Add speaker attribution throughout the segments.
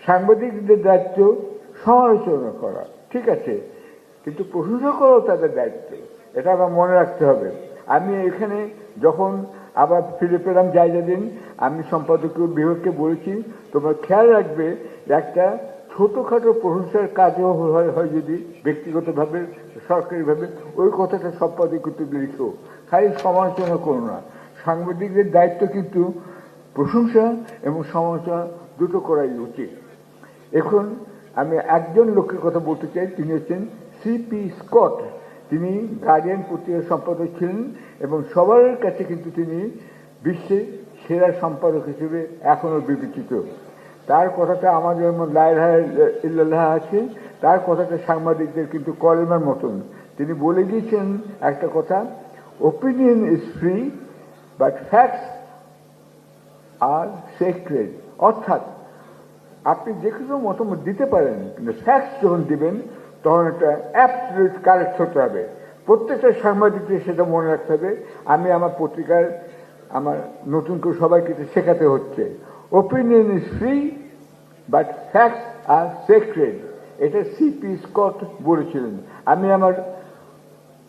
Speaker 1: সাংবাদিকদের দায়িত্ব সমালোচনা করা, ঠিক আছে, কিন্তু প্রশংসা করাও তাদের দায়িত্ব, এটা আমার মনে রাখতে হবে। আমি এখানে যখন আবার ফিরে পেলাম জায়গা দিন, আমি সম্পাদকীয় বিভাগকে বলেছি তোমরা খেয়াল রাখবে একটা ছোটোখাটো প্রশংসার কাজও হয় যদি ব্যক্তিগতভাবে সরকারিভাবে, ওই কথাটা সম্পাদকীয় লিখো, খালি সমালোচনা করো না। সাংবাদিকদের দায়িত্ব কিন্তু প্রশংসা এবং সমালোচনা দুটো করাই উচিত। এখন আমি একজন লোকের কথা বলতে চাই, তিনি হচ্ছেন সিপি স্কট। তিনি গার্ডিয়ান পত্রিকার সম্পাদক ছিলেন এবং সবার কাছে কিন্তু তিনি বিশ্বের সেরা সম্পাদক হিসেবে এখনও বিবেচিত। তার কথাটা আমাদের যেমন লাইলাহা ইল্লাল্লাহ আছে, তার কথাটা সাংবাদিকদের কিন্তু কলেমার মতন। তিনি বলে গিয়েছেন একটা কথা, opinion is free but facts are sacred. অর্থাৎ আপনি যে কোনো মতামত দিতে পারেন, কিন্তু ফ্যাক্টস যখন দিবেন তখন একটা অ্যাবসলিউট কারেক্ট হতে হবে। প্রত্যেকটা সাংবাদিকদের সেটা মনে রাখতে হবে। আমি আমার পত্রিকার আমার নতুন করে সবাইকে শেখাতে হচ্ছে, opinion is free but facts are sacred. এটা সিপি স্কট বলেছিলেন। আমি আমার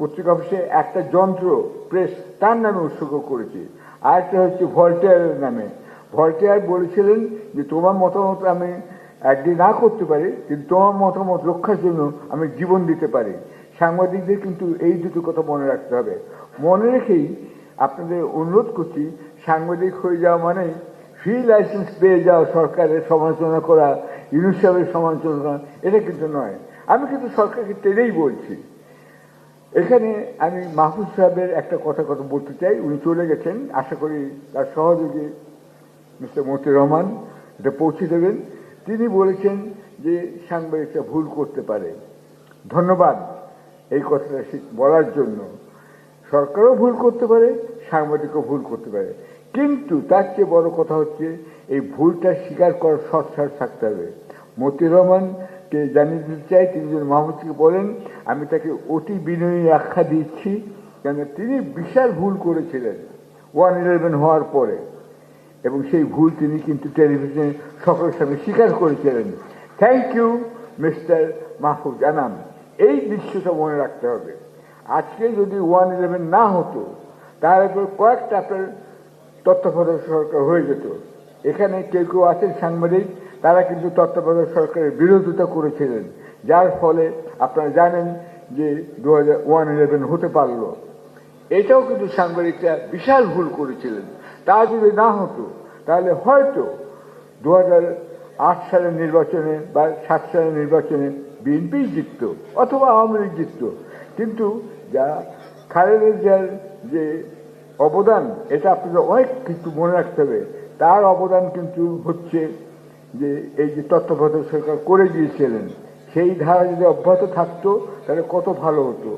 Speaker 1: পত্রিকা অফিসে একটা যন্ত্র প্রেস তার নামে উৎসর্গ করেছি, আরেকটা হচ্ছে ভল্টেয়ারের নামে। ভল্টেয়ার বলেছিলেন যে তোমার মতামত আমি একদিন না করতে পারি, কিন্তু তোমার মতামত রক্ষার জন্য আমি জীবন দিতে পারি। সাংবাদিকদের কিন্তু এই দুটো কথা মনে রাখতে হবে। মনে রেখেই আপনাদের অনুরোধ করছি, সাংবাদিক হয়ে যাওয়া মানে ফ্রি লাইসেন্স পেয়ে যাওয়া, সরকারের সমালোচনা করা, ইউনুস সাহেবের সমালোচনা করা, এটা কিন্তু নয়। আমি কিন্তু সরকারকে টেনেই বলছি। এখানে আমি মাহফুজ সাহেবের একটা কথা বলতে চাই, উনি চলে গেছেন, আশা করি তার সহযোগী মিস্টার মতিউর রহমান এটা পৌঁছে দেবেন। তিনি বলেছেন যে সাংবাদিকরা ভুল করতে পারে। ধন্যবাদ এই কথাটা বলার জন্য। সরকারও ভুল করতে পারে, সাংবাদিকও ভুল করতে পারে, কিন্তু তার চেয়ে বড় কথা হচ্ছে এই ভুলটা স্বীকার করার সৎসাহস থাকতে হবে। মতিউর রহমানকে জানিয়ে দিতে চাই, তিনি যদি মাহমুদকে বলেন, আমি তাকে অতি বিনয়ী আখ্যা দিচ্ছি, কেন তিনি বিশাল ভুল করেছিলেন 1/11 হওয়ার পরে, এবং সেই ভুল তিনি কিন্তু টেলিভিশনে সকলের সামনে স্বীকার করেছিলেন। Thank you mister Mahfuz Anam. এই দৃশ্যটা মনে রাখতে হবে। আজকে যদি 1/11 না হতো, তার উপর কয়েকটা আপনার তত্ত্বাবধায়ক সরকার হয়ে যেত। এখানে কেউ কেউ আছেন সাংবাদিক, তারা কিন্তু তত্ত্বাবধায়ক সরকারের বিরোধিতা করেছিলেন, যার ফলে আপনারা জানেন যে 1/11 হতে পারল। এটাও কিন্তু সাংবাদিকরা বিশাল ভুল করেছিলেন। তা যদি না হতো তাহলে হয়তো 2008 সালের নির্বাচনে বা 7 সালের নির্বাচনে বিএনপি জিতত অথবা আওয়ামী লীগ জিতত। কিন্তু যা খালেদা জিয়ার যে অবদান, এটা আপনাদের অনেক কিছু মনে রাখতে হবে। তার অবদান কিন্তু হচ্ছে যে এই যে তত্ত্বাবধায়ক সরকার করে গিয়েছিলেন, সেই ধারা যদি অব্যাহত থাকতো তাহলে কত ভালো হতো।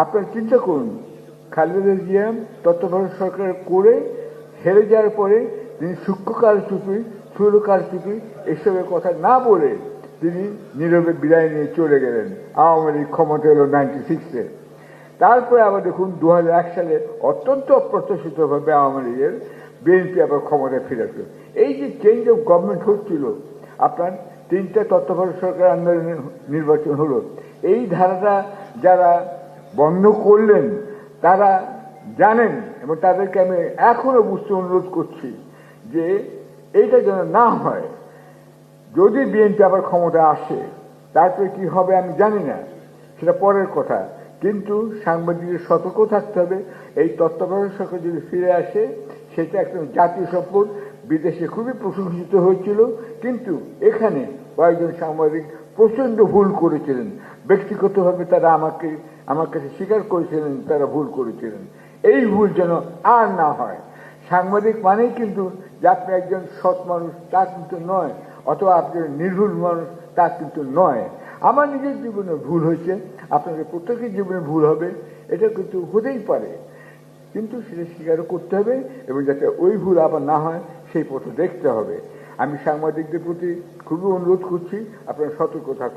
Speaker 1: আপনারা চিন্তা করুন, খালেদা জিয়া তত্ত্বাবধায়ক সরকার করে হেরে যাওয়ার পরে তিনি সূক্ষ্ম কারচুপি, স্থূল কারচুপি এসবের কথা না বলে তিনি নীরবে বিদায় নিয়ে চলে গেলেন। আওয়ামী লীগ ক্ষমতা এলো 96-এ। তারপরে আবার দেখুন 2001 সালে অত্যন্ত অপ্রত্যাশিতভাবে আওয়ামী লীগের বিএনপি আবার ক্ষমতায় ফিরে আসলো। এই যে চেঞ্জ অফ গভর্নমেন্ট হচ্ছিল, আপনার 3টা তত্ত্বাবধায়ক সরকার আন্দোলনে নির্বাচন হলো, এই ধারাটা যারা বন্ধ করলেন তারা জানেন, এবং তাদেরকে আমি এখনো বুঝতে অনুরোধ করছি যে এইটা যেন না হয়। যদি বিএনপি আবার ক্ষমতা আসে তারপরে কি হবে আমি জানি না, সেটা পরের কথা, কিন্তু সাংবাদিকদের সতর্ক থাকতে হবে। এই তত্ত্বাবধায়ক সরকার যদি ফিরে আসে, সেটা একটা জাতীয় সম্পদ, বিদেশে খুবই প্রশংসিত হয়েছিল, কিন্তু এখানে কয়েকজন সাংবাদিক প্রচণ্ড ভুল করেছিলেন। ব্যক্তিগতভাবে তারা আমার কাছে স্বীকার করেছিলেন তারা ভুল করেছিলেন। এই ভুল যেন আর না হয়। সাংবাদিক মানেই কিন্তু যে আপনি একজন সৎ মানুষ তা কিন্তু নয়, অথবা আপনি নির্ভুল মানুষ তা কিন্তু নয়। আমার নিজের জীবনে ভুল হয়েছে, আপনাদের প্রত্যেকের জীবনে ভুল হবে, এটা কিন্তু হতেই পারে, কিন্তু সেটা স্বীকারও করতে হবে, এবং যাতে ওই ভুল আবার না হয় সেই পথে দেখতে হবে। আমি সাংবাদিকদের প্রতি খুবই অনুরোধ করছি, আপনারা সতর্ক থাকুন।